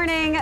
morning.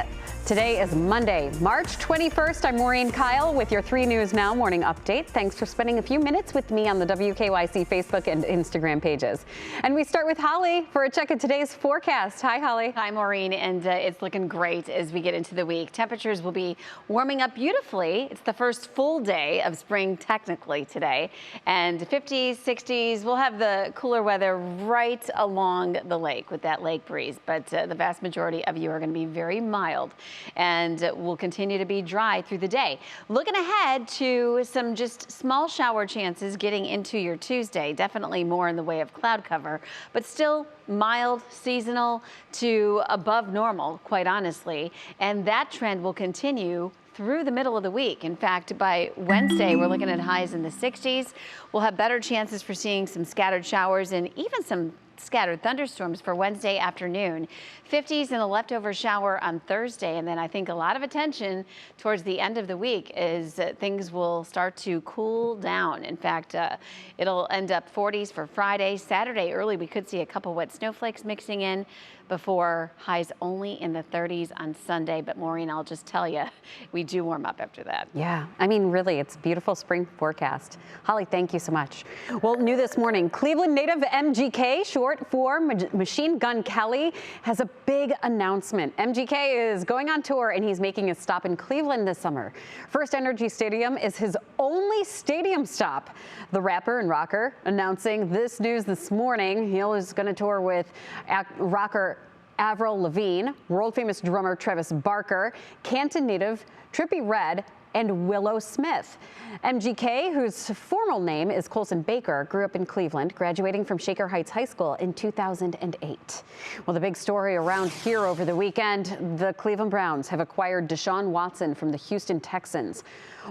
Today is Monday, March 21st. I'm Maureen Kyle with your 3 News Now morning update. Thanks for spending a few minutes with me on the WKYC Facebook and Instagram pages. And we start with Holly for a check of today's forecast. Hi, Holly. Hi, Maureen. And it's looking great as we get into the week. Temperatures will be warming up beautifully. It's the first full day of spring technically today. And 50s, 60s, we'll have the cooler weather right along the lake with that lake breeze. But the vast majority of you are going to be very mild and will continue to be dry through the day. Looking ahead to some just small shower chances getting into your Tuesday. Definitely more in the way of cloud cover, but still mild, seasonal to above normal, quite honestly. And that trend will continue through the middle of the week. In fact, by Wednesday, we're looking at highs in the 60s. We'll have better chances for seeing some scattered showers and even some scattered thunderstorms for Wednesday afternoon. 50s and a leftover shower on Thursday. And then I think a lot of attention towards the end of the week is things will start to cool down. In fact, it'll end up 40s for Friday. Saturday early, we could see a couple wet snowflakes mixing in before highs only in the 30s on Sunday. But Maureen, I'll just tell you, we do warm up after that. Yeah, I mean, really, it's a beautiful spring forecast. Holly, thank you so much. Well, new this morning, Cleveland native MGK, short for Machine Gun Kelly, has a big announcement. MGK is going on tour and he's making a stop in Cleveland this summer. First Energy Stadium is his only stadium stop. The rapper and rocker announcing this news this morning. He is going to tour with rocker Avril Lavigne, world-famous drummer Travis Barker, Canton native Trippie Redd, and Willow Smith. MGK, whose formal name is Colson Baker, grew up in Cleveland, graduating from Shaker Heights High School in 2008. Well, the big story around here over the weekend, the Cleveland Browns have acquired Deshaun Watson from the Houston Texans.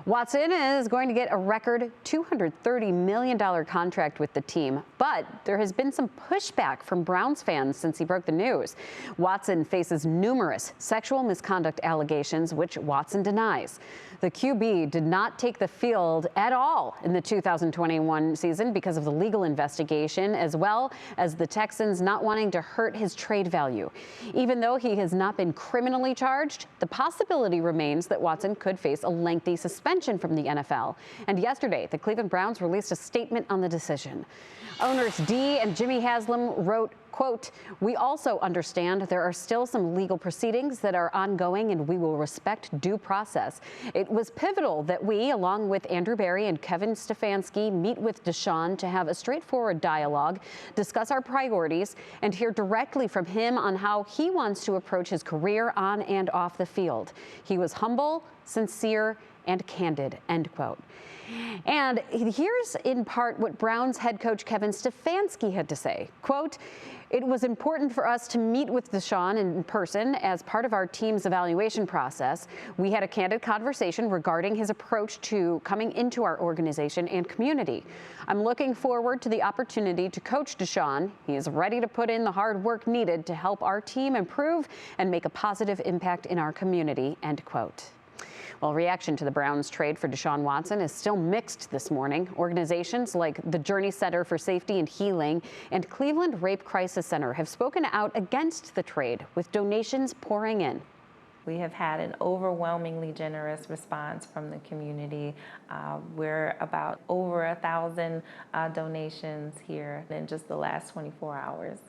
Watson is going to get a record $230 million contract with the team, but there has been some pushback from Browns fans since he broke the news. Watson faces numerous sexual misconduct allegations, which Watson denies. The QB did not take the field at all in the 2021 season because of the legal investigation, as well as the Texans not wanting to hurt his trade value. Even though he has not been criminally charged, the possibility remains that Watson could face a lengthy suspension from the NFL. And yesterday, the Cleveland Browns released a statement on the decision. Owners Dee and Jimmy Haslam wrote, quote, "We also understand there are still some legal proceedings that are ongoing and we will respect due process. It was pivotal that we, along with Andrew Berry and Kevin Stefanski, meet with Deshaun to have a straightforward dialogue, discuss our priorities, and hear directly from him on how he wants to approach his career on and off the field. He was humble, sincere, and candid," end quote. And here's in part what Browns head coach Kevin Stefanski had to say. Quote, "It was important for us to meet with Deshaun in person as part of our team's evaluation process. We had a candid conversation regarding his approach to coming into our organization and community. I'm looking forward to the opportunity to coach Deshaun. He is ready to put in the hard work needed to help our team improve and make a positive impact in our community," end quote. Well, reaction to the Browns' trade for Deshaun Watson is still mixed this morning. Organizations like the Journey Center for Safety and Healing and Cleveland Rape Crisis Center have spoken out against the trade, with donations pouring in. We have had an overwhelmingly generous response from the community. We're about over 1,000 donations here in just the last 24 hours.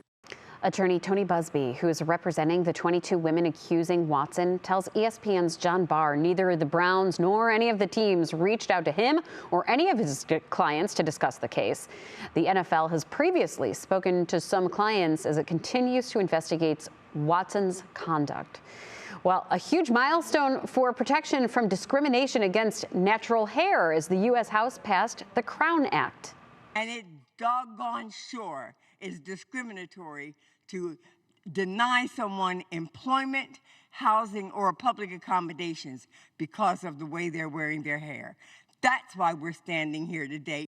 Attorney Tony Busby, who is representing the 22 women accusing Watson, tells ESPN's John Barr neither the Browns nor any of the teams reached out to him or any of his clients to discuss the case. The NFL has previously spoken to some clients as it continues to investigate Watson's conduct. Well, a huge milestone for protection from discrimination against natural hair as the U.S. House passed the Crown Act. And it doggone sure is discriminatory to deny someone employment, housing, or public accommodations because of the way they're wearing their hair. That's why we're standing here today.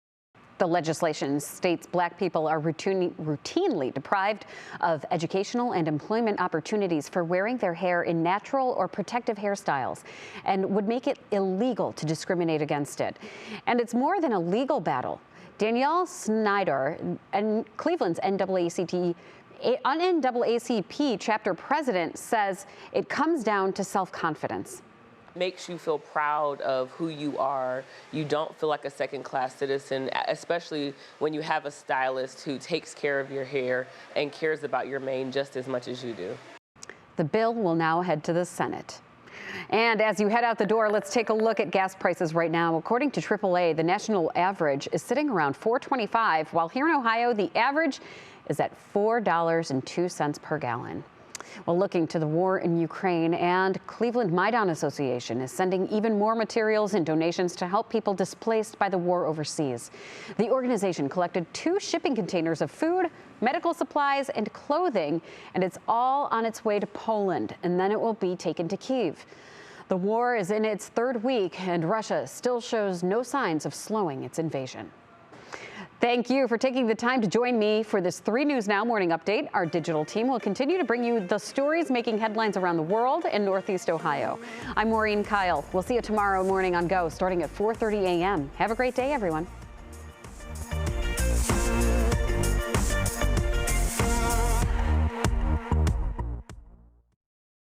The legislation states Black people are routinely deprived of educational and employment opportunities for wearing their hair in natural or protective hairstyles and would make it illegal to discriminate against it. And it's more than a legal battle. Danielle Snyder and Cleveland's NAACP NAACP chapter president says it comes down to self-confidence. Makes you feel proud of who you are. You don't feel like a second-class citizen, especially when you have a stylist who takes care of your hair and cares about your mane just as much as you do. The bill will now head to the Senate. And as you head out the door, let's take a look at gas prices right now. According to AAA, the national average is sitting around $4.25, while here in Ohio, the average is at $4.02 per gallon. Well, looking to the war in Ukraine, and Cleveland Maidan Association is sending even more materials and donations to help people displaced by the war overseas. The organization collected 2 shipping containers of food, medical supplies, and clothing, and it's all on its way to Poland, and then it will be taken to Kyiv. The war is in its 3rd week, and Russia still shows no signs of slowing its invasion. Thank you for taking the time to join me for this 3 News Now morning update. Our digital team will continue to bring you the stories making headlines around the world and Northeast Ohio. I'm Maureen Kyle. We'll see you tomorrow morning on Go, starting at 4:30 a.m. Have a great day, everyone.